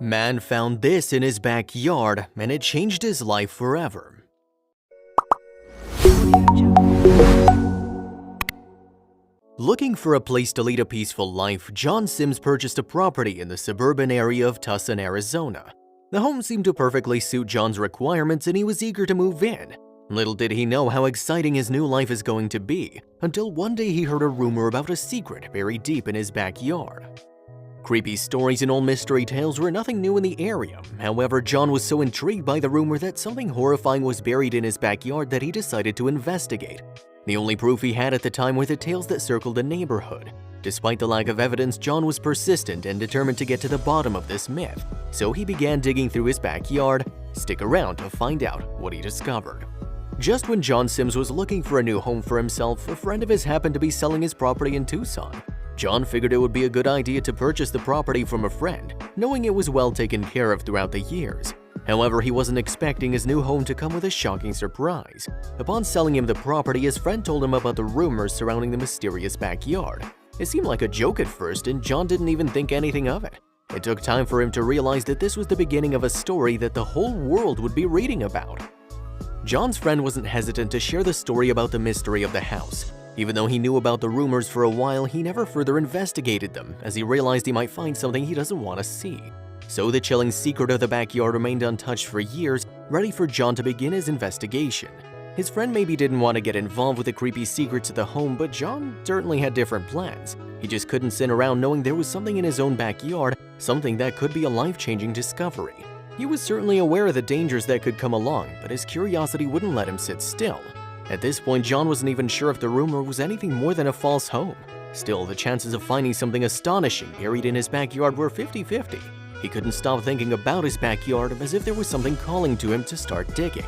Man found this in his backyard, and it changed his life forever. Looking for a place to lead a peaceful life, John Sims purchased a property in the suburban area of Tucson, Arizona. The home seemed to perfectly suit John's requirements, and he was eager to move in. Little did he know how exciting his new life is going to be, until one day he heard a rumor about a secret buried deep in his backyard. Creepy stories and old mystery tales were nothing new in the area. However, John was so intrigued by the rumor that something horrifying was buried in his backyard that he decided to investigate. The only proof he had at the time were the tales that circled the neighborhood. Despite the lack of evidence, John was persistent and determined to get to the bottom of this myth, so he began digging through his backyard. Stick around to find out what he discovered. Just when John Sims was looking for a new home for himself, a friend of his happened to be selling his property in Tucson. John figured it would be a good idea to purchase the property from a friend, knowing it was well taken care of throughout the years. However, he wasn't expecting his new home to come with a shocking surprise. Upon selling him the property, his friend told him about the rumors surrounding the mysterious backyard. It seemed like a joke at first, and John didn't even think anything of it. It took time for him to realize that this was the beginning of a story that the whole world would be reading about. John's friend wasn't hesitant to share the story about the mystery of the house. Even though he knew about the rumors for a while, he never further investigated them, as he realized he might find something he doesn't want to see. So the chilling secret of the backyard remained untouched for years, ready for John to begin his investigation. His friend maybe didn't want to get involved with the creepy secrets of the home, but John certainly had different plans. He just couldn't sit around knowing there was something in his own backyard, something that could be a life-changing discovery. He was certainly aware of the dangers that could come along, but his curiosity wouldn't let him sit still. At this point, John wasn't even sure if the rumor was anything more than a false home. Still, the chances of finding something astonishing buried in his backyard were 50-50. He couldn't stop thinking about his backyard, as if there was something calling to him to start digging.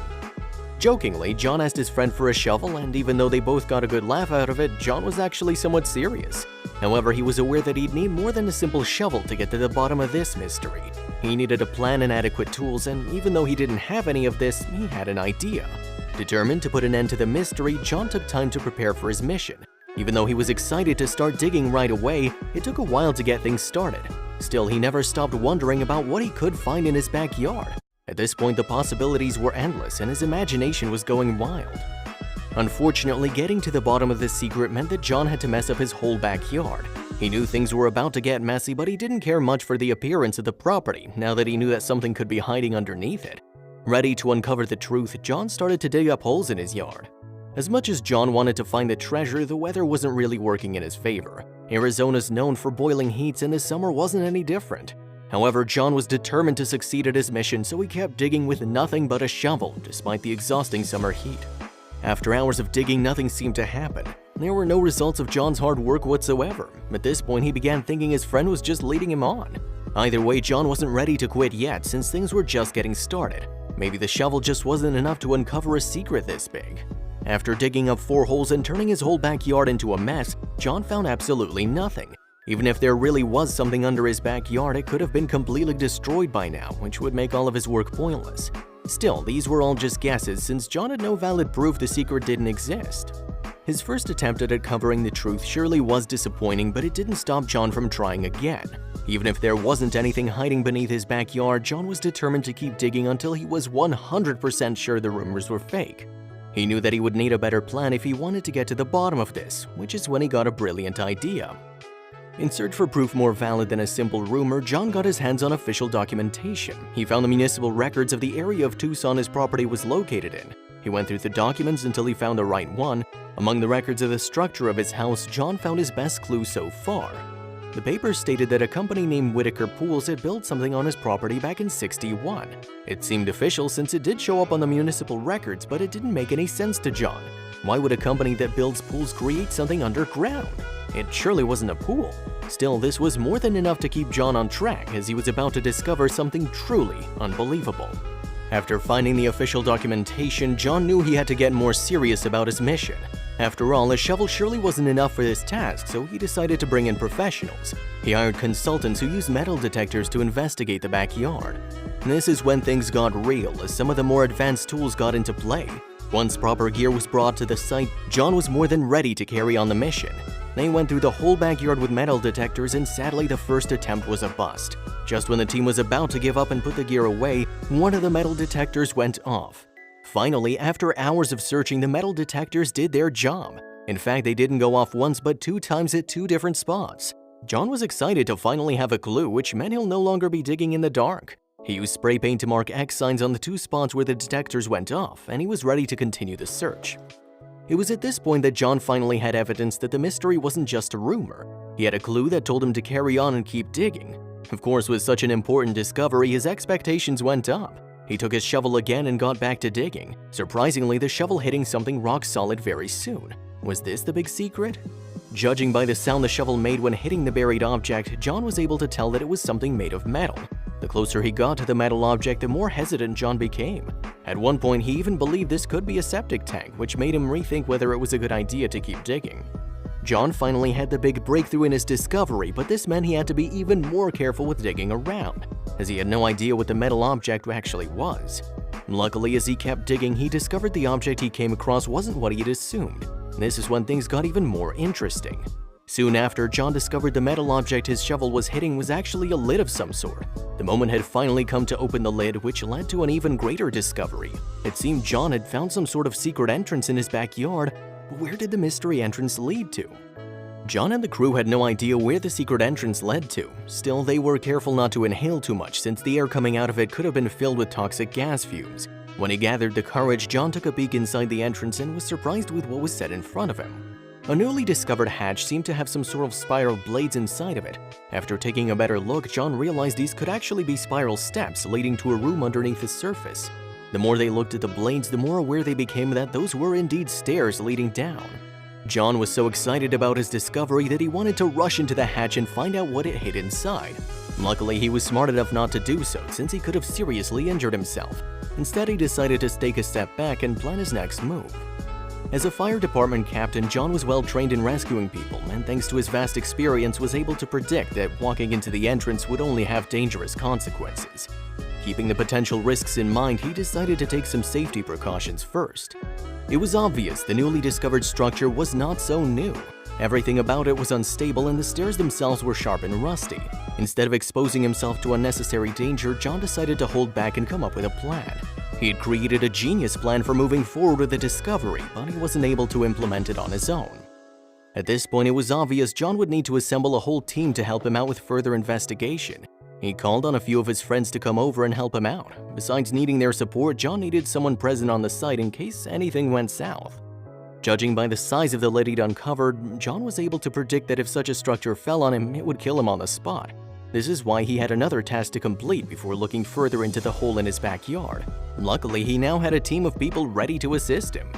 Jokingly, John asked his friend for a shovel, and even though they both got a good laugh out of it, John was actually somewhat serious. However, he was aware that he'd need more than a simple shovel to get to the bottom of this mystery. He needed a plan and adequate tools, and even though he didn't have any of this, he had an idea. Determined to put an end to the mystery, John took time to prepare for his mission. Even though he was excited to start digging right away, it took a while to get things started. Still, he never stopped wondering about what he could find in his backyard. At this point, the possibilities were endless, and his imagination was going wild. Unfortunately, getting to the bottom of this secret meant that John had to mess up his whole backyard. He knew things were about to get messy, but he didn't care much for the appearance of the property, now that he knew that something could be hiding underneath it. Ready to uncover the truth, John started to dig up holes in his yard. As much as John wanted to find the treasure, the weather wasn't really working in his favor. Arizona's known for boiling heats, and the summer wasn't any different. However, John was determined to succeed at his mission, so he kept digging with nothing but a shovel, despite the exhausting summer heat. After hours of digging, nothing seemed to happen. There were no results of John's hard work whatsoever. At this point, he began thinking his friend was just leading him on. Either way, John wasn't ready to quit yet, since things were just getting started. Maybe the shovel just wasn't enough to uncover a secret this big. After digging up 4 holes and turning his whole backyard into a mess, John found absolutely nothing. Even if there really was something under his backyard, it could have been completely destroyed by now, which would make all of his work pointless. Still, these were all just guesses, since John had no valid proof the secret didn't exist. His first attempt at uncovering the truth surely was disappointing, but it didn't stop John from trying again. Even if there wasn't anything hiding beneath his backyard, John was determined to keep digging until he was 100% sure the rumors were fake. He knew that he would need a better plan if he wanted to get to the bottom of this, which is when he got a brilliant idea. In search for proof more valid than a simple rumor, John got his hands on official documentation. He found the municipal records of the area of Tucson his property was located in. He went through the documents until he found the right one. Among the records of the structure of his house, John found his best clue so far. The papers stated that a company named Whitaker Pools had built something on his property back in '61. It seemed official since it did show up on the municipal records, but it didn't make any sense to John. Why would a company that builds pools create something underground? It surely wasn't a pool. Still, this was more than enough to keep John on track, as he was about to discover something truly unbelievable. After finding the official documentation, John knew he had to get more serious about his mission. After all, a shovel surely wasn't enough for this task, so he decided to bring in professionals. He hired consultants who used metal detectors to investigate the backyard. This is when things got real, as some of the more advanced tools got into play. Once proper gear was brought to the site, John was more than ready to carry on the mission. They went through the whole backyard with metal detectors, and sadly the first attempt was a bust. Just when the team was about to give up and put the gear away, one of the metal detectors went off. Finally, after hours of searching, the metal detectors did their job. In fact, they didn't go off once but 2 times at 2 different spots. John was excited to finally have a clue, which meant he'll no longer be digging in the dark. He used spray paint to mark X signs on the 2 spots where the detectors went off, and he was ready to continue the search. It was at this point that John finally had evidence that the mystery wasn't just a rumor. He had a clue that told him to carry on and keep digging. Of course, with such an important discovery, his expectations went up. He took his shovel again and got back to digging, surprisingly the shovel hitting something rock solid very soon. Was this the big secret? Judging by the sound the shovel made when hitting the buried object, John was able to tell that it was something made of metal. The closer he got to the metal object, the more hesitant John became. At one point, he even believed this could be a septic tank, which made him rethink whether it was a good idea to keep digging. John finally had the big breakthrough in his discovery, but this meant he had to be even more careful with digging around, as he had no idea what the metal object actually was. Luckily, as he kept digging, he discovered the object he came across wasn't what he had assumed. This is when things got even more interesting. Soon after, John discovered the metal object his shovel was hitting was actually a lid of some sort. The moment had finally come to open the lid, which led to an even greater discovery. It seemed John had found some sort of secret entrance in his backyard, but where did the mystery entrance lead to? John and the crew had no idea where the secret entrance led to. Still, they were careful not to inhale too much since the air coming out of it could have been filled with toxic gas fumes. When he gathered the courage, John took a peek inside the entrance and was surprised with what was set in front of him. A newly discovered hatch seemed to have some sort of spiral blades inside of it. After taking a better look, John realized these could actually be spiral steps leading to a room underneath the surface. The more they looked at the blades, the more aware they became that those were indeed stairs leading down. John was so excited about his discovery that he wanted to rush into the hatch and find out what it hid inside. Luckily, he was smart enough not to do so, since he could have seriously injured himself. Instead, he decided to take a step back and plan his next move. As a fire department captain, John was well trained in rescuing people, and thanks to his vast experience was able to predict that walking into the entrance would only have dangerous consequences. Keeping the potential risks in mind, he decided to take some safety precautions first. It was obvious the newly discovered structure was not so new. Everything about it was unstable and the stairs themselves were sharp and rusty. Instead of exposing himself to unnecessary danger, John decided to hold back and come up with a plan. He had created a genius plan for moving forward with the discovery, but he wasn't able to implement it on his own. At this point, it was obvious John would need to assemble a whole team to help him out with further investigation. He called on a few of his friends to come over and help him out. Besides needing their support, John needed someone present on the site in case anything went south. Judging by the size of the lid he'd uncovered, John was able to predict that if such a structure fell on him, it would kill him on the spot. This is why he had another task to complete before looking further into the hole in his backyard. Luckily, he now had a team of people ready to assist him.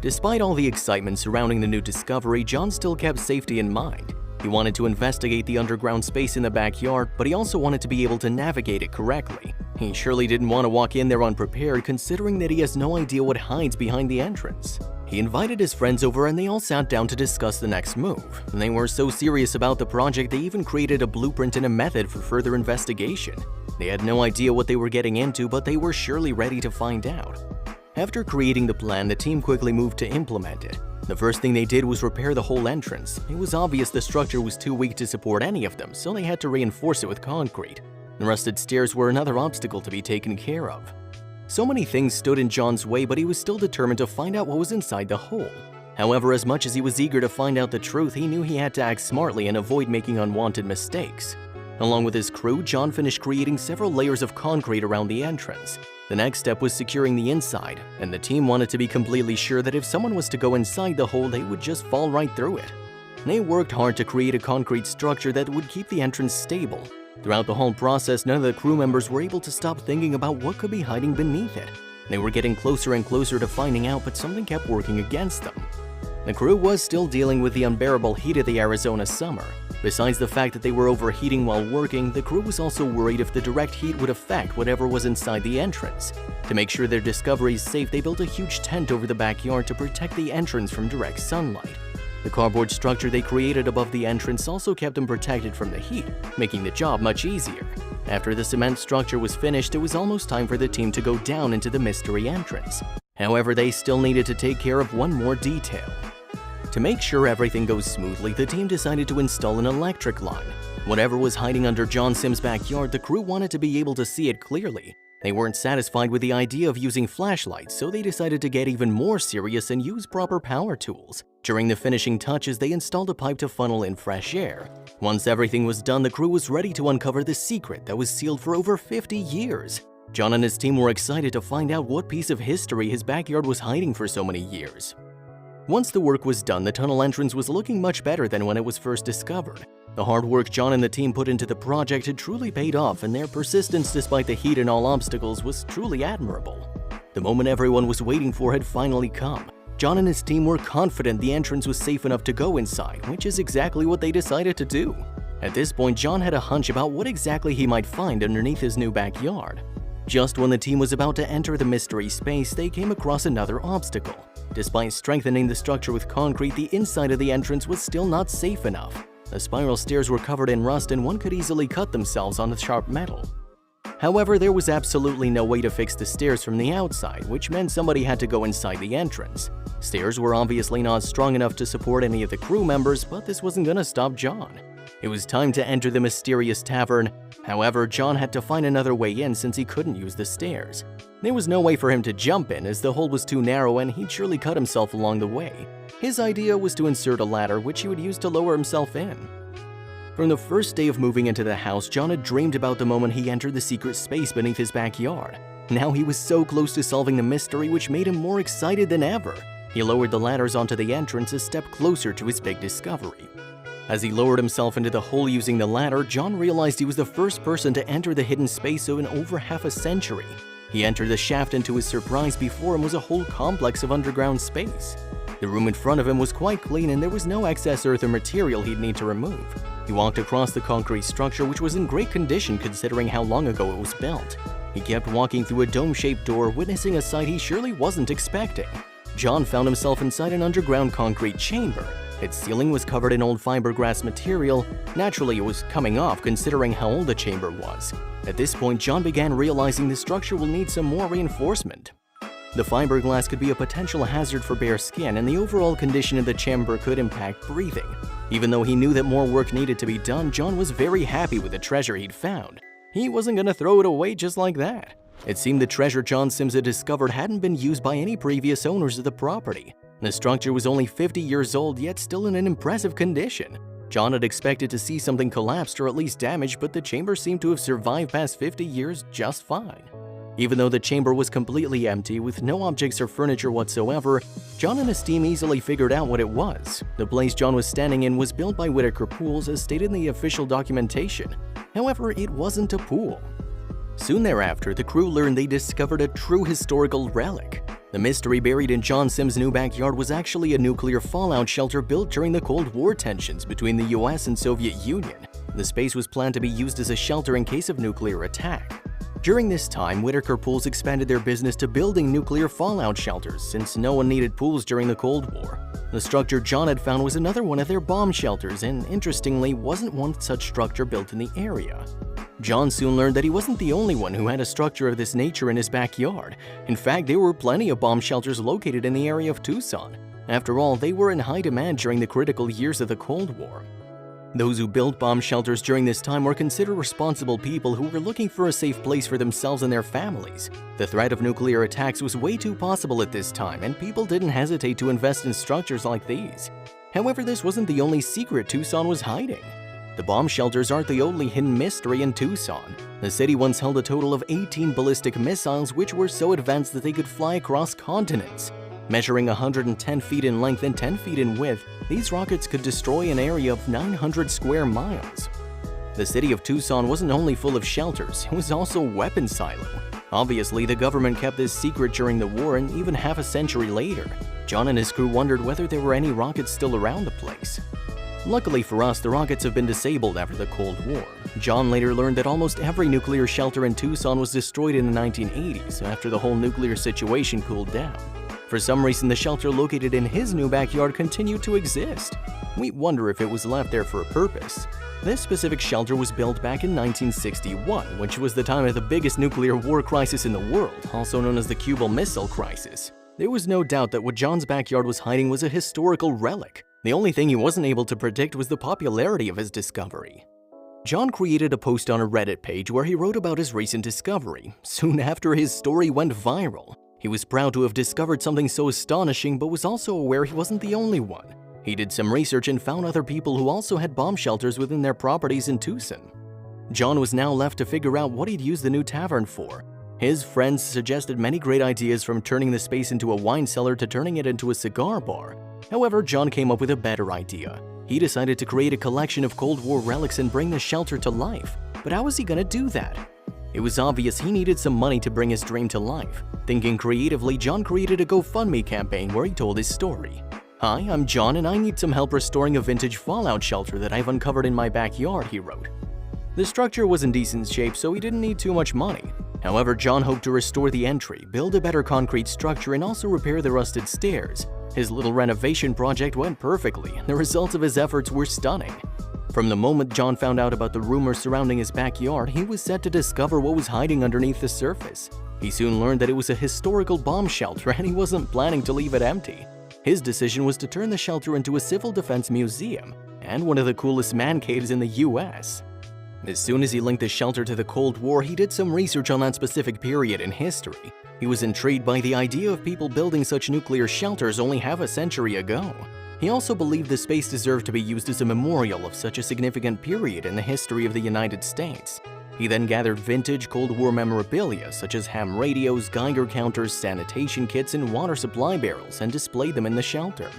Despite all the excitement surrounding the new discovery, John still kept safety in mind. He wanted to investigate the underground space in the backyard, but he also wanted to be able to navigate it correctly. He surely didn't want to walk in there unprepared, considering that he has no idea what hides behind the entrance. He invited his friends over and they all sat down to discuss the next move. They were so serious about the project they even created a blueprint and a method for further investigation. They had no idea what they were getting into, but they were surely ready to find out. After creating the plan, the team quickly moved to implement it. The first thing they did was repair the whole entrance. It was obvious the structure was too weak to support any of them, so they had to reinforce it with concrete. The rusted stairs were another obstacle to be taken care of. So many things stood in John's way, but he was still determined to find out what was inside the hole. However, as much as he was eager to find out the truth, he knew he had to act smartly and avoid making unwanted mistakes. Along with his crew, John finished creating several layers of concrete around the entrance. The next step was securing the inside, and the team wanted to be completely sure that if someone was to go inside the hole, they would just fall right through it. They worked hard to create a concrete structure that would keep the entrance stable. Throughout the whole process, none of the crew members were able to stop thinking about what could be hiding beneath it. They were getting closer and closer to finding out, but something kept working against them. The crew was still dealing with the unbearable heat of the Arizona summer. Besides the fact that they were overheating while working, the crew was also worried if the direct heat would affect whatever was inside the entrance. To make sure their discovery is safe, they built a huge tent over the backyard to protect the entrance from direct sunlight. The cardboard structure they created above the entrance also kept them protected from the heat, making the job much easier. After the cement structure was finished, it was almost time for the team to go down into the mystery entrance. However, they still needed to take care of one more detail. To make sure everything goes smoothly, the team decided to install an electric line. Whatever was hiding under John Sims' backyard, the crew wanted to be able to see it clearly. They weren't satisfied with the idea of using flashlights, so they decided to get even more serious and use proper power tools. During the finishing touches, they installed a pipe to funnel in fresh air. Once everything was done, the crew was ready to uncover the secret that was sealed for over 50 years. John and his team were excited to find out what piece of history his backyard was hiding for so many years. Once the work was done, the tunnel entrance was looking much better than when it was first discovered. The hard work John and the team put into the project had truly paid off, and their persistence despite the heat and all obstacles was truly admirable. The moment everyone was waiting for had finally come. John and his team were confident the entrance was safe enough to go inside, which is exactly what they decided to do. At this point, John had a hunch about what exactly he might find underneath his new backyard. Just when the team was about to enter the mystery space, they came across another obstacle. Despite strengthening the structure with concrete, the inside of the entrance was still not safe enough. The spiral stairs were covered in rust and one could easily cut themselves on the sharp metal. However, there was absolutely no way to fix the stairs from the outside, which meant somebody had to go inside the entrance. Stairs were obviously not strong enough to support any of the crew members, but this wasn't gonna stop John. It was time to enter the mysterious tavern. However, John had to find another way in since he couldn't use the stairs. There was no way for him to jump in as the hole was too narrow and he'd surely cut himself along the way. His idea was to insert a ladder which he would use to lower himself in. From the first day of moving into the house, John had dreamed about the moment he entered the secret space beneath his backyard. Now he was so close to solving the mystery, which made him more excited than ever. He lowered the ladders onto the entrance a step closer to his big discovery. As he lowered himself into the hole using the ladder, John realized he was the first person to enter the hidden space in over half a century. He entered the shaft and to his surprise, before him was a whole complex of underground space. The room in front of him was quite clean and there was no excess earth or material he'd need to remove. He walked across the concrete structure, which was in great condition considering how long ago it was built. He kept walking through a dome-shaped door, witnessing a sight he surely wasn't expecting. John found himself inside an underground concrete chamber. Its ceiling was covered in old fiberglass material. Naturally, it was coming off considering how old the chamber was. At this point, John began realizing the structure will need some more reinforcement. The fiberglass could be a potential hazard for bare skin, and the overall condition of the chamber could impact breathing. Even though he knew that more work needed to be done, John was very happy with the treasure he'd found. He wasn't gonna throw it away just like that. It seemed the treasure John Sims had discovered hadn't been used by any previous owners of the property. The structure was only 50 years old, yet still in an impressive condition. John had expected to see something collapsed or at least damaged, but the chamber seemed to have survived past 50 years just fine. Even though the chamber was completely empty, with no objects or furniture whatsoever, John and his team easily figured out what it was. The place John was standing in was built by Whitaker Pools as stated in the official documentation. However, it wasn't a pool. Soon thereafter, the crew learned they discovered a true historical relic. The mystery buried in John Sims' new backyard was actually a nuclear fallout shelter built during the Cold War tensions between the US and Soviet Union. The space was planned to be used as a shelter in case of nuclear attack. During this time, Whitaker Pools expanded their business to building nuclear fallout shelters since no one needed pools during the Cold War. The structure John had found was another one of their bomb shelters and, interestingly, wasn't one such structure built in the area. John soon learned that he wasn't the only one who had a structure of this nature in his backyard. In fact, there were plenty of bomb shelters located in the area of Tucson. After all, they were in high demand during the critical years of the Cold War. Those who built bomb shelters during this time were considered responsible people who were looking for a safe place for themselves and their families. The threat of nuclear attacks was way too possible at this time, and people didn't hesitate to invest in structures like these. However, this wasn't the only secret Tucson was hiding. The bomb shelters aren't the only hidden mystery in Tucson. The city once held a total of 18 ballistic missiles which were so advanced that they could fly across continents. Measuring 110 feet in length and 10 feet in width, these rockets could destroy an area of 900 square miles. The city of Tucson wasn't only full of shelters, it was also a weapons silo. Obviously, the government kept this secret during the war, and even half a century later, John and his crew wondered whether there were any rockets still around the place. Luckily for us, the rockets have been disabled after the Cold War. John later learned that almost every nuclear shelter in Tucson was destroyed in the 1980s after the whole nuclear situation cooled down. For some reason, the shelter located in his new backyard continued to exist. We wonder if it was left there for a purpose. This specific shelter was built back in 1961, which was the time of the biggest nuclear war crisis in the world, also known as the Cuban Missile Crisis. There was no doubt that what John's backyard was hiding was a historical relic. The only thing he wasn't able to predict was the popularity of his discovery. John created a post on a Reddit page where he wrote about his recent discovery. Soon after, his story went viral. He was proud to have discovered something so astonishing, but was also aware he wasn't the only one. He did some research and found other people who also had bomb shelters within their properties in Tucson. John was now left to figure out what he'd use the new tavern for. His friends suggested many great ideas, from turning the space into a wine cellar to turning it into a cigar bar. However, John came up with a better idea. He decided to create a collection of Cold War relics and bring the shelter to life. But how was he gonna do that? It was obvious he needed some money to bring his dream to life. Thinking creatively, John created a GoFundMe campaign where he told his story. "Hi, I'm John and I need some help restoring a vintage fallout shelter that I've uncovered in my backyard," he wrote. The structure was in decent shape, so he didn't need too much money. However, John hoped to restore the entry, build a better concrete structure, and also repair the rusted stairs. His little renovation project went perfectly, and the results of his efforts were stunning. From the moment John found out about the rumors surrounding his backyard, he was set to discover what was hiding underneath the surface. He soon learned that it was a historical bomb shelter, and he wasn't planning to leave it empty. His decision was to turn the shelter into a civil defense museum and one of the coolest man caves in the US. As soon as he linked the shelter to the Cold War, he did some research on that specific period in history. He was intrigued by the idea of people building such nuclear shelters only half a century ago. He also believed the space deserved to be used as a memorial of such a significant period in the history of the United States. He then gathered vintage Cold War memorabilia such as ham radios, Geiger counters, sanitation kits, and water supply barrels and displayed them in the shelter.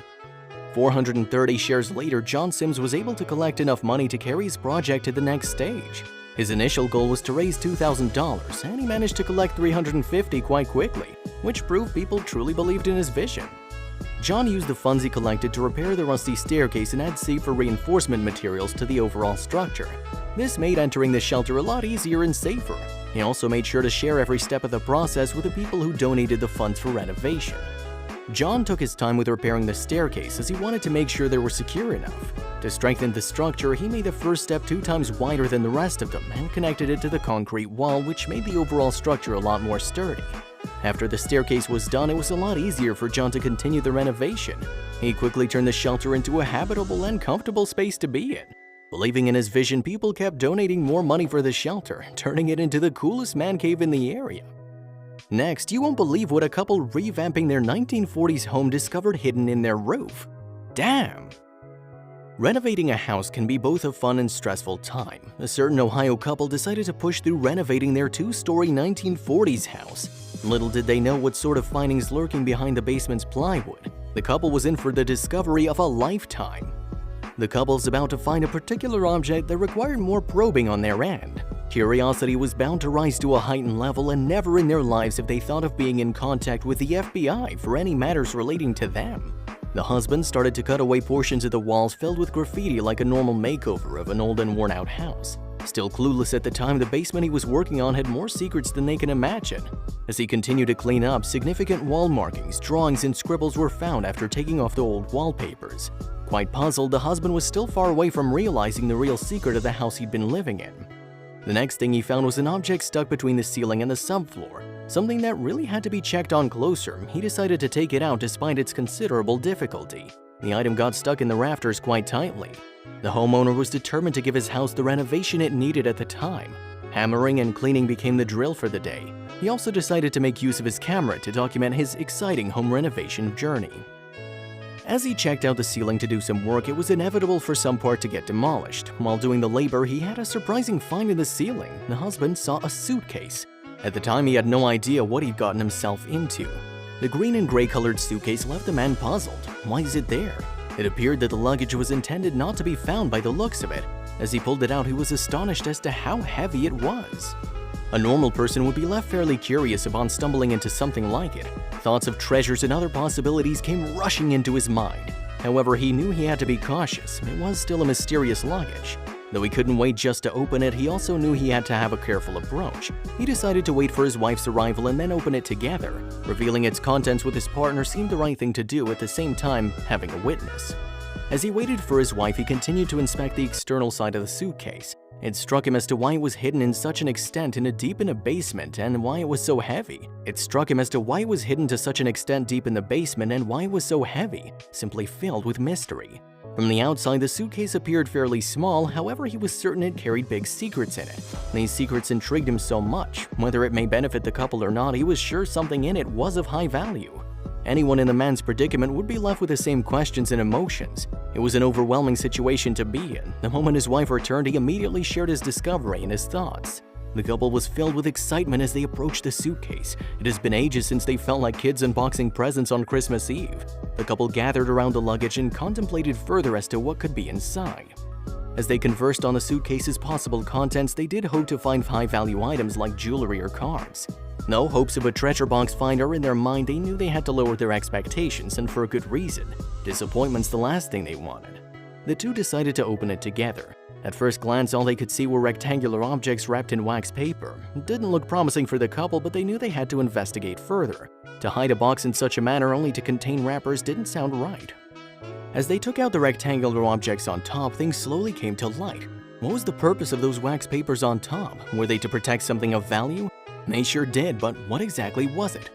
430 shares later, John Sims was able to collect enough money to carry his project to the next stage. His initial goal was to raise $2,000, and he managed to collect $350 quite quickly, which proved people truly believed in his vision. John used the funds he collected to repair the rusty staircase and add safer reinforcement materials to the overall structure. This made entering the shelter a lot easier and safer. He also made sure to share every step of the process with the people who donated the funds for renovation. John took his time with repairing the staircase as he wanted to make sure they were secure enough. To strengthen the structure, he made the first step 2 times wider than the rest of them and connected it to the concrete wall, which made the overall structure a lot more sturdy. After the staircase was done, it was a lot easier for John to continue the renovation. He quickly turned the shelter into a habitable and comfortable space to be in. Believing in his vision, people kept donating more money for the shelter, turning it into the coolest man cave in the area. Next, you won't believe what a couple revamping their 1940s home discovered hidden in their roof. Damn! Renovating a house can be both a fun and stressful time. A certain Ohio couple decided to push through renovating their 2-story 1940s house. Little did they know what sort of findings lurking behind the basement's plywood. The couple was in for the discovery of a lifetime. The couple's about to find a particular object that required more probing on their end. Curiosity was bound to rise to a heightened level, and never in their lives have they thought of being in contact with the FBI for any matters relating to them. The husband started to cut away portions of the walls filled with graffiti like a normal makeover of an old and worn-out house. Still clueless at the time, the basement he was working on had more secrets than they can imagine. As he continued to clean up, significant wall markings, drawings, and scribbles were found after taking off the old wallpapers. Quite puzzled, the husband was still far away from realizing the real secret of the house he'd been living in. The next thing he found was an object stuck between the ceiling and the subfloor, something that really had to be checked on closer. He decided to take it out despite its considerable difficulty. The item got stuck in the rafters quite tightly. The homeowner was determined to give his house the renovation it needed at the time. Hammering and cleaning became the drill for the day. He also decided to make use of his camera to document his exciting home renovation journey. As he checked out the ceiling to do some work, it was inevitable for some part to get demolished. While doing the labor, he had a surprising find in the ceiling. The husband saw a suitcase. At the time, he had no idea what he'd gotten himself into. The green and gray colored suitcase left the man puzzled. Why is it there? It appeared that the luggage was intended not to be found by the looks of it. As he pulled it out, he was astonished as to how heavy it was. A normal person would be left fairly curious upon stumbling into something like it. Thoughts of treasures and other possibilities came rushing into his mind. However, he knew he had to be cautious. It was still a mysterious luggage. Though he couldn't wait just to open it, he also knew he had to have a careful approach. He decided to wait for his wife's arrival and then open it together. Revealing its contents with his partner seemed the right thing to do, at the same time having a witness. As he waited for his wife, he continued to inspect the external side of the suitcase. It struck him as to why it was hidden in such an extent deep in a basement and why it was so heavy. Simply filled with mystery. From the outside, the suitcase appeared fairly small, however he was certain it carried big secrets in it. These secrets intrigued him so much. Whether it may benefit the couple or not, he was sure something in it was of high value. Anyone in the man's predicament would be left with the same questions and emotions. It was an overwhelming situation to be in. The moment his wife returned, he immediately shared his discovery and his thoughts. The couple was filled with excitement as they approached the suitcase. It has been ages since they felt like kids unboxing presents on Christmas Eve. The couple gathered around the luggage and contemplated further as to what could be inside. As they conversed on the suitcase's possible contents, they did hope to find high-value items like jewelry or cars. No hopes of a treasure box find are in their mind. They knew they had to lower their expectations, and for a good reason. Disappointment's the last thing they wanted. The two decided to open it together. At first glance, all they could see were rectangular objects wrapped in wax paper. It didn't look promising for the couple, but they knew they had to investigate further. To hide a box in such a manner only to contain wrappers didn't sound right. As they took out the rectangular objects on top, things slowly came to light. What was the purpose of those wax papers on top? Were they to protect something of value? They sure did, but what exactly was it?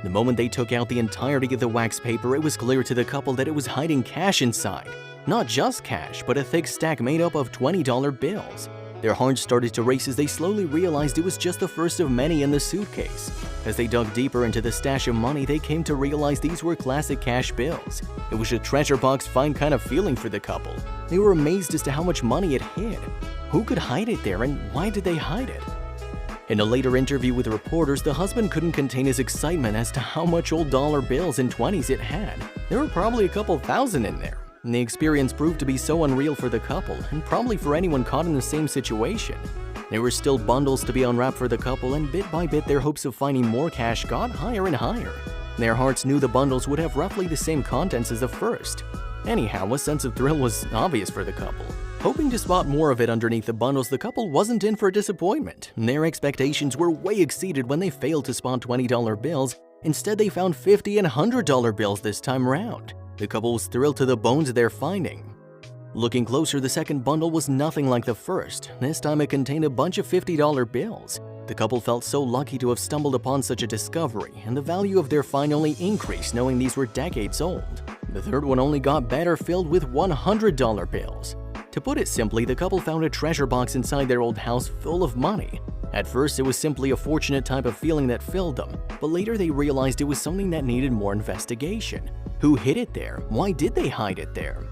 The moment they took out the entirety of the wax paper, it was clear to the couple that it was hiding cash inside. Not just cash, but a thick stack made up of $20 bills. Their hearts started to race as they slowly realized it was just the first of many in the suitcase. As they dug deeper into the stash of money, they came to realize these were classic cash bills. It was a treasure box find kind of feeling for the couple. They were amazed as to how much money it hid. Who could hide it there, and why did they hide it? In a later interview with reporters, the husband couldn't contain his excitement as to how much old dollar bills and 20s it had. There were probably a couple thousand in there. And the experience proved to be so unreal for the couple, and probably for anyone caught in the same situation. There were still bundles to be unwrapped for the couple, and bit by bit their hopes of finding more cash got higher and higher. Their hearts knew the bundles would have roughly the same contents as the first. Anyhow, a sense of thrill was obvious for the couple. Hoping to spot more of it underneath the bundles, the couple wasn't in for a disappointment. Their expectations were way exceeded when they failed to spot $20 bills. Instead, they found $50 and $100 bills this time round. The couple was thrilled to the bones of their finding. Looking closer, the second bundle was nothing like the first. This time it contained a bunch of $50 bills. The couple felt so lucky to have stumbled upon such a discovery, and the value of their find only increased knowing these were decades old. The third one only got better, filled with $100 bills. To put it simply, the couple found a treasure box inside their old house full of money. At first, it was simply a fortunate type of feeling that filled them, but later they realized it was something that needed more investigation. Who hid it there? Why did they hide it there?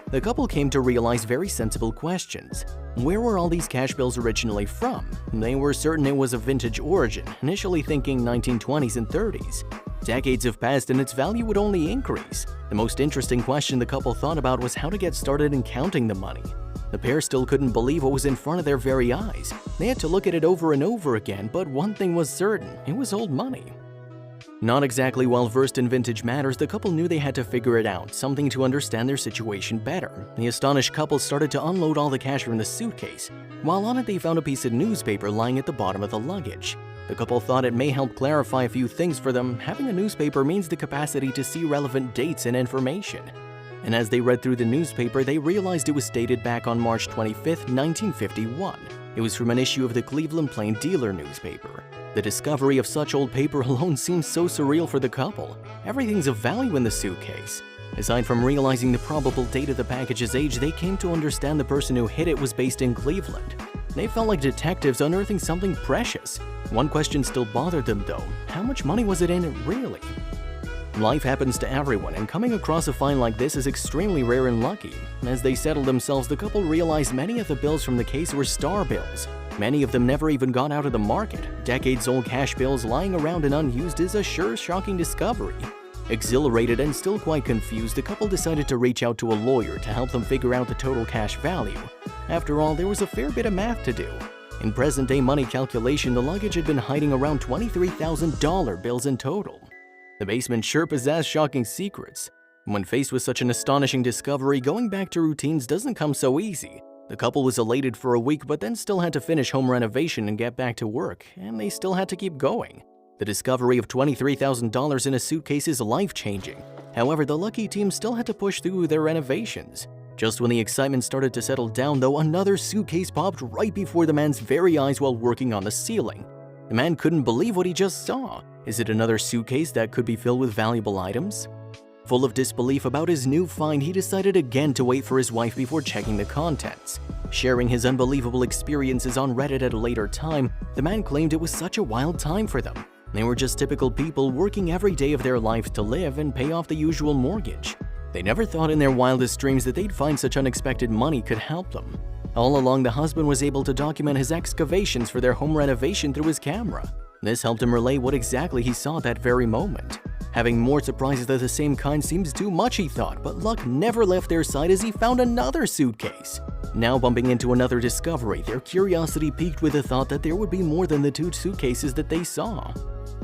The couple came to realize very sensible questions. Where were all these cash bills originally from? They were certain it was of vintage origin, initially thinking 1920s and 30s. Decades have passed and its value would only increase. The most interesting question the couple thought about was how to get started in counting the money. The pair still couldn't believe what was in front of their very eyes. They had to look at it over and over again, but one thing was certain, it was old money. Not exactly well-versed in vintage matters, the couple knew they had to figure it out, something to understand their situation better. The astonished couple started to unload all the cash from the suitcase. While on it, they found a piece of newspaper lying at the bottom of the luggage. The couple thought it may help clarify a few things for them. Having a newspaper means the capacity to see relevant dates and information. And as they read through the newspaper, they realized it was dated back on March 25, 1951. It was from an issue of the Cleveland Plain Dealer newspaper. The discovery of such old paper alone seems so surreal for the couple. Everything's of value in the suitcase. Aside from realizing the probable date of the package's age, they came to understand the person who hid it was based in Cleveland. They felt like detectives unearthing something precious. One question still bothered them though. How much money was it in it really? Life happens to everyone, and coming across a find like this is extremely rare and lucky. As they settled themselves, the couple realized many of the bills from the case were star bills. Many of them never even got out of the market. Decades-old cash bills lying around and unused is a sure shocking discovery. Exhilarated and still quite confused, the couple decided to reach out to a lawyer to help them figure out the total cash value. After all, there was a fair bit of math to do. In present-day money calculation, the luggage had been hiding around $23,000 bills in total. The basement sure possessed shocking secrets. When faced with such an astonishing discovery, going back to routines doesn't come so easy. The couple was elated for a week, but then still had to finish home renovation and get back to work, and they still had to keep going. The discovery of $23,000 in a suitcase is life-changing. However, the lucky team still had to push through their renovations. Just when the excitement started to settle down, though, another suitcase popped right before the man's very eyes while working on the ceiling. The man couldn't believe what he just saw. Is it another suitcase that could be filled with valuable items? Full of disbelief about his new find, he decided again to wait for his wife before checking the contents. Sharing his unbelievable experiences on Reddit at a later time, the man claimed it was such a wild time for them. They were just typical people working every day of their lives to live and pay off the usual mortgage. They never thought in their wildest dreams that they'd find such unexpected money could help them. All along, the husband was able to document his excavations for their home renovation through his camera. This helped him relay what exactly he saw at that very moment. Having more surprises of the same kind seems too much, he thought, but luck never left their side as he found another suitcase. Now bumping into another discovery, their curiosity piqued with the thought that there would be more than the two suitcases that they saw.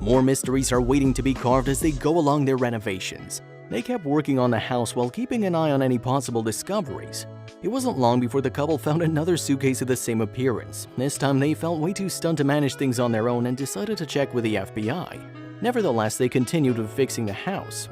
More mysteries are waiting to be carved as they go along their renovations. They kept working on the house while keeping an eye on any possible discoveries. It wasn't long before the couple found another suitcase of the same appearance. This time they felt way too stunned to manage things on their own and decided to check with the FBI. Nevertheless, they continued with fixing the house.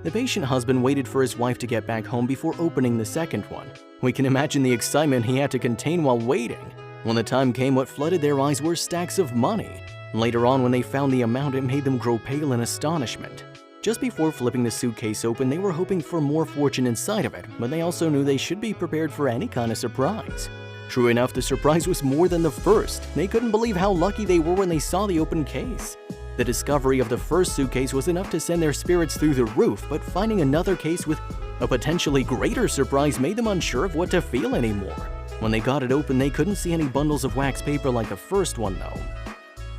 The patient husband waited for his wife to get back home before opening the second one. We can imagine the excitement he had to contain while waiting. When the time came, what flooded their eyes were stacks of money. Later on, when they found the amount, it made them grow pale in astonishment. Just before flipping the suitcase open, they were hoping for more fortune inside of it, but they also knew they should be prepared for any kind of surprise. True enough, the surprise was more than the first. They couldn't believe how lucky they were when they saw the open case. The discovery of the first suitcase was enough to send their spirits through the roof, but finding another case with a potentially greater surprise made them unsure of what to feel anymore. When they got it open, they couldn't see any bundles of wax paper like the first one, though.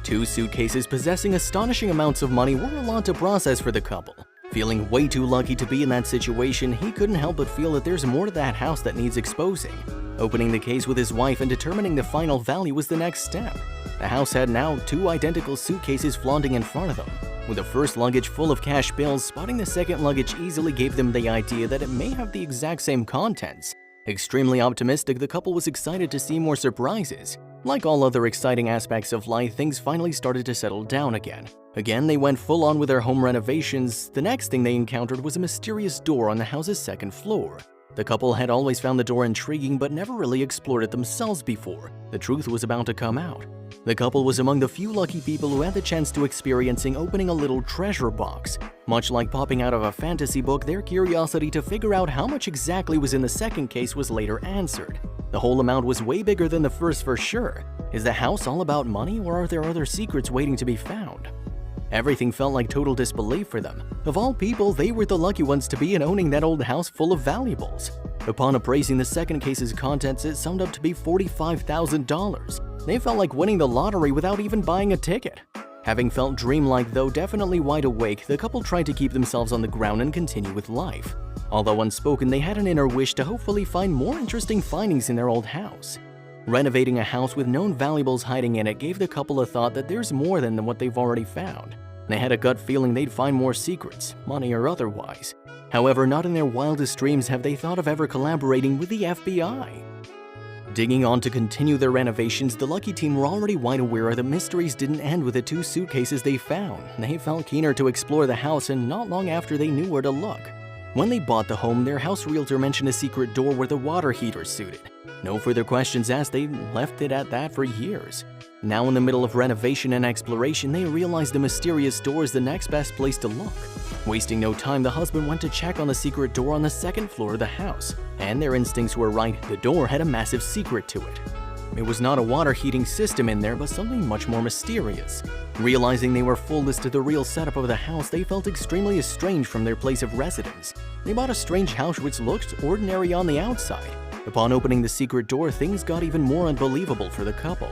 Two suitcases possessing astonishing amounts of money were a lot to process for the couple. Feeling way too lucky to be in that situation, he couldn't help but feel that there's more to that house that needs exposing. Opening the case with his wife and determining the final value was the next step. The house had now two identical suitcases flaunting in front of them. With the first luggage full of cash bills, spotting the second luggage easily gave them the idea that it may have the exact same contents. Extremely optimistic, the couple was excited to see more surprises. Like all other exciting aspects of life, things finally started to settle down again. Again, they went full on with their home renovations. The next thing they encountered was a mysterious door on the house's second floor. The couple had always found the door intriguing but never really explored it themselves before. The truth was about to come out. The couple was among the few lucky people who had the chance to experiencing opening a little treasure box. Much like popping out of a fantasy book, their curiosity to figure out how much exactly was in the second case was later answered. The whole amount was way bigger than the first for sure. Is the house all about money, or are there other secrets waiting to be found? Everything felt like total disbelief for them. Of all people, they were the lucky ones to be in owning that old house full of valuables. Upon appraising the second case's contents, it summed up to be $45,000. They felt like winning the lottery without even buying a ticket. Having felt dreamlike, though definitely wide awake, the couple tried to keep themselves on the ground and continue with life. Although unspoken, they had an inner wish to hopefully find more interesting findings in their old house. Renovating a house with known valuables hiding in it gave the couple a thought that there's more than what they've already found. They had a gut feeling they'd find more secrets, money or otherwise. However, not in their wildest dreams have they thought of ever collaborating with the FBI. Digging on to continue their renovations, the lucky team were already wide aware that mysteries didn't end with the two suitcases they found. They felt keener to explore the house, and not long after they knew where to look. When they bought the home, their house realtor mentioned a secret door where the water heater suited. No further questions asked, they left it at that for years. Now in the middle of renovation and exploration, they realized the mysterious door is the next best place to look. Wasting no time, the husband went to check on the secret door on the second floor of the house. And their instincts were right, the door had a massive secret to it. It was not a water heating system in there, but something much more mysterious. Realizing they were full as to the real setup of the house, they felt extremely estranged from their place of residence. They bought a strange house which looked ordinary on the outside. Upon opening the secret door, things got even more unbelievable for the couple.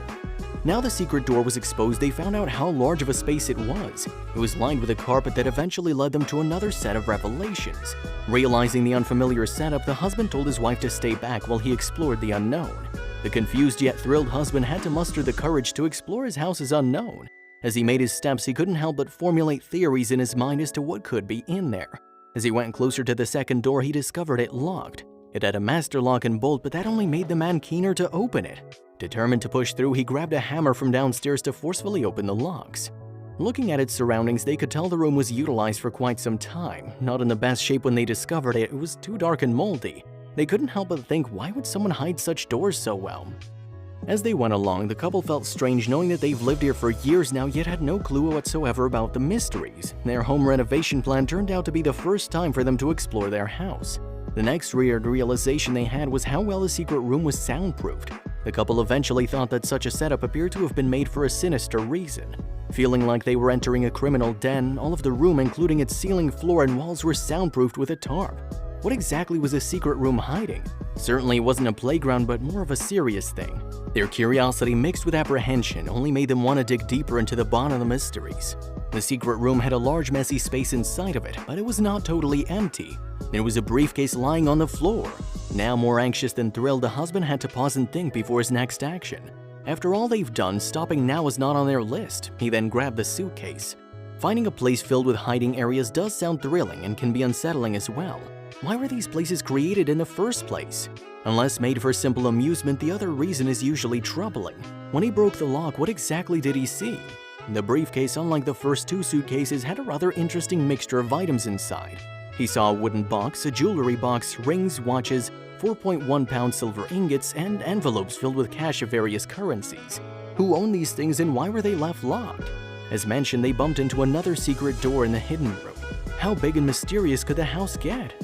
Now the secret door was exposed, they found out how large of a space it was. It was lined with a carpet that eventually led them to another set of revelations. Realizing the unfamiliar setup, the husband told his wife to stay back while he explored the unknown. The confused yet thrilled husband had to muster the courage to explore his house's unknown. As he made his steps, he couldn't help but formulate theories in his mind as to what could be in there. As he went closer to the second door, he discovered it locked. It had a master lock and bolt, but that only made the man keener to open it. Determined to push through, he grabbed a hammer from downstairs to forcefully open the locks. Looking at its surroundings, they could tell the room was utilized for quite some time. Not in the best shape when they discovered it, it was too dark and moldy. They couldn't help but think, why would someone hide such doors so well? As they went along, the couple felt strange knowing that they've lived here for years now yet had no clue whatsoever about the mysteries. Their home renovation plan turned out to be the first time for them to explore their house. The next weird realization they had was how well the secret room was soundproofed. The couple eventually thought that such a setup appeared to have been made for a sinister reason. Feeling like they were entering a criminal den, all of the room, including its ceiling, floor, and walls, were soundproofed with a tarp. What exactly was the secret room hiding? Certainly it wasn't a playground, but more of a serious thing. Their curiosity mixed with apprehension only made them want to dig deeper into the bottom of the mysteries. The secret room had a large messy space inside of it, but it was not totally empty. There was a briefcase lying on the floor. Now more anxious than thrilled, the husband had to pause and think before his next action. After all they've done, stopping now was not on their list. He then grabbed the suitcase. Finding a place filled with hiding areas does sound thrilling and can be unsettling as well. Why were these places created in the first place? Unless made for simple amusement, the other reason is usually troubling. When he broke the lock, what exactly did he see? The briefcase, unlike the first two suitcases, had a rather interesting mixture of items inside. He saw a wooden box, a jewelry box, rings, watches, 4.1-pound silver ingots, and envelopes filled with cash of various currencies. Who owned these things and why were they left locked? As mentioned, they bumped into another secret door in the hidden room. How big and mysterious could the house get?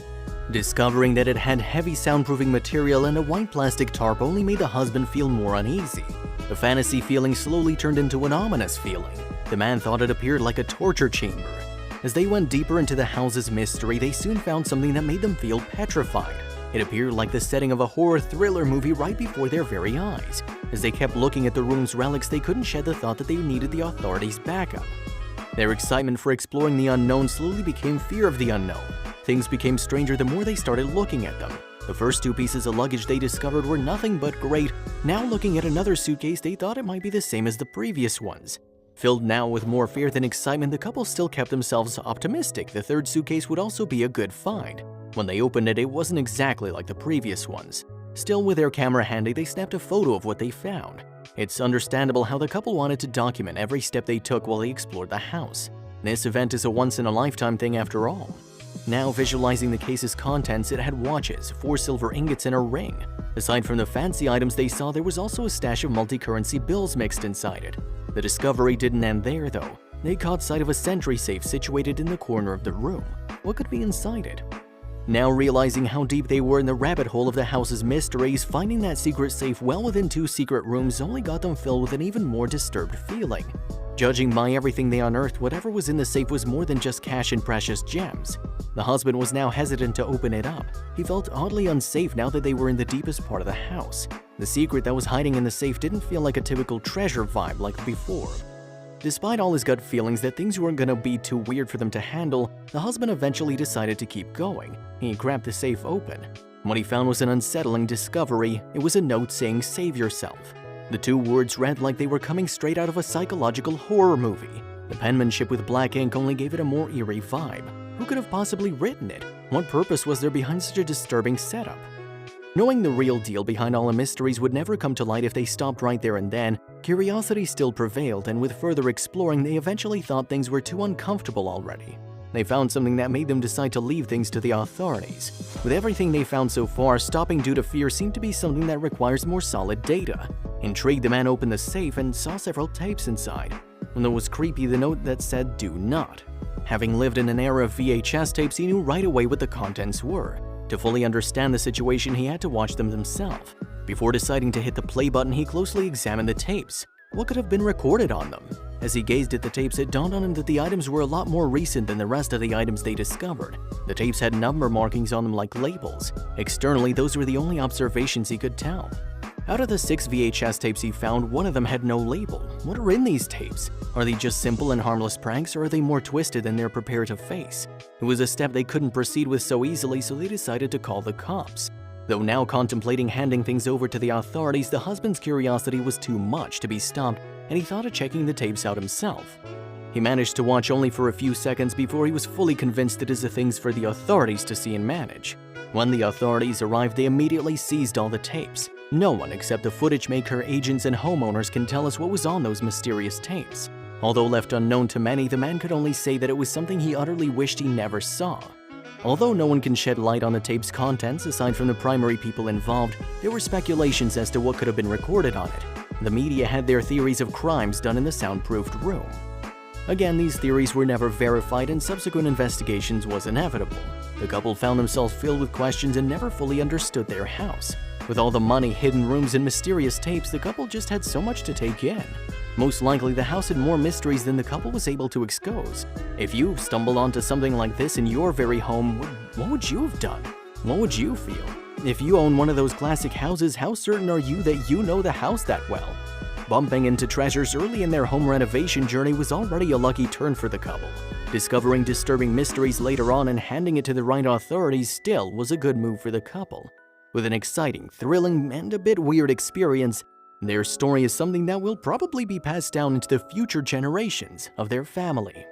Discovering that it had heavy soundproofing material and a white plastic tarp only made the husband feel more uneasy. The fantasy feeling slowly turned into an ominous feeling. The man thought it appeared like a torture chamber. As they went deeper into the house's mystery, they soon found something that made them feel petrified. It appeared like the setting of a horror thriller movie right before their very eyes. As they kept looking at the room's relics, they couldn't shed the thought that they needed the authorities' backup. Their excitement for exploring the unknown slowly became fear of the unknown. Things became stranger the more they started looking at them. The first two pieces of luggage they discovered were nothing but great. Now looking at another suitcase, they thought it might be the same as the previous ones. Filled now with more fear than excitement, the couple still kept themselves optimistic the third suitcase would also be a good find. When they opened it, it wasn't exactly like the previous ones. Still, with their camera handy, they snapped a photo of what they found. It's understandable how the couple wanted to document every step they took while they explored the house. This event is a once-in-a-lifetime thing after all. Now visualizing the case's contents, it had watches, 4 silver ingots, and a ring. Aside from the fancy items they saw, there was also a stash of multi-currency bills mixed inside it. The discovery didn't end there, though. They caught sight of a sentry safe situated in the corner of the room. What could be inside it? Now realizing how deep they were in the rabbit hole of the house's mysteries, finding that secret safe well within 2 secret rooms only got them filled with an even more disturbed feeling. Judging by everything they unearthed, whatever was in the safe was more than just cash and precious gems. The husband was now hesitant to open it up. He felt oddly unsafe now that they were in the deepest part of the house. The secret that was hiding in the safe didn't feel like a typical treasure vibe like before. Despite all his gut feelings that things weren't gonna be too weird for them to handle, the husband eventually decided to keep going. He grabbed the safe open. What he found was an unsettling discovery. It was a note saying, "Save yourself." The 2 words read like they were coming straight out of a psychological horror movie. The penmanship with black ink only gave it a more eerie vibe. Who could have possibly written it? What purpose was there behind such a disturbing setup? Knowing the real deal behind all the mysteries would never come to light if they stopped right there and then, curiosity still prevailed, and with further exploring, they eventually thought things were too uncomfortable already. They found something that made them decide to leave things to the authorities. With everything they found so far, stopping due to fear seemed to be something that requires more solid data. Intrigued, the man opened the safe and saw several tapes inside. And it was creepy, the note that said, "Do not." Having lived in an era of VHS tapes, he knew right away what the contents were. To fully understand the situation, he had to watch them himself. Before deciding to hit the play button, he closely examined the tapes. What could have been recorded on them? As he gazed at the tapes, it dawned on him that the items were a lot more recent than the rest of the items they discovered. The tapes had number markings on them like labels. Externally, those were the only observations he could tell. Out of the 6 VHS tapes he found, one of them had no label. What are in these tapes? Are they just simple and harmless pranks, or are they more twisted than they're prepared to face? It was a step they couldn't proceed with so easily, so they decided to call the cops. Though now contemplating handing things over to the authorities, the husband's curiosity was too much to be stopped, and he thought of checking the tapes out himself. He managed to watch only for a few seconds before he was fully convinced it is the things for the authorities to see and manage. When the authorities arrived, they immediately seized all the tapes. No one except the footage maker, agents, and homeowners can tell us what was on those mysterious tapes. Although left unknown to many, the man could only say that it was something he utterly wished he never saw. Although no one can shed light on the tape's contents aside from the primary people involved, there were speculations as to what could have been recorded on it. The media had their theories of crimes done in the soundproofed room. Again, these theories were never verified and subsequent investigations was inevitable. The couple found themselves filled with questions and never fully understood their house. With all the money, hidden rooms, and mysterious tapes, the couple just had so much to take in. Most likely, the house had more mysteries than the couple was able to expose. If you stumbled onto something like this in your very home, what would you have done? What would you feel? If you own one of those classic houses, how certain are you that you know the house that well? Bumping into treasures early in their home renovation journey was already a lucky turn for the couple. Discovering disturbing mysteries later on and handing it to the right authorities still was a good move for the couple. With an exciting, thrilling, and a bit weird experience, their story is something that will probably be passed down into the future generations of their family.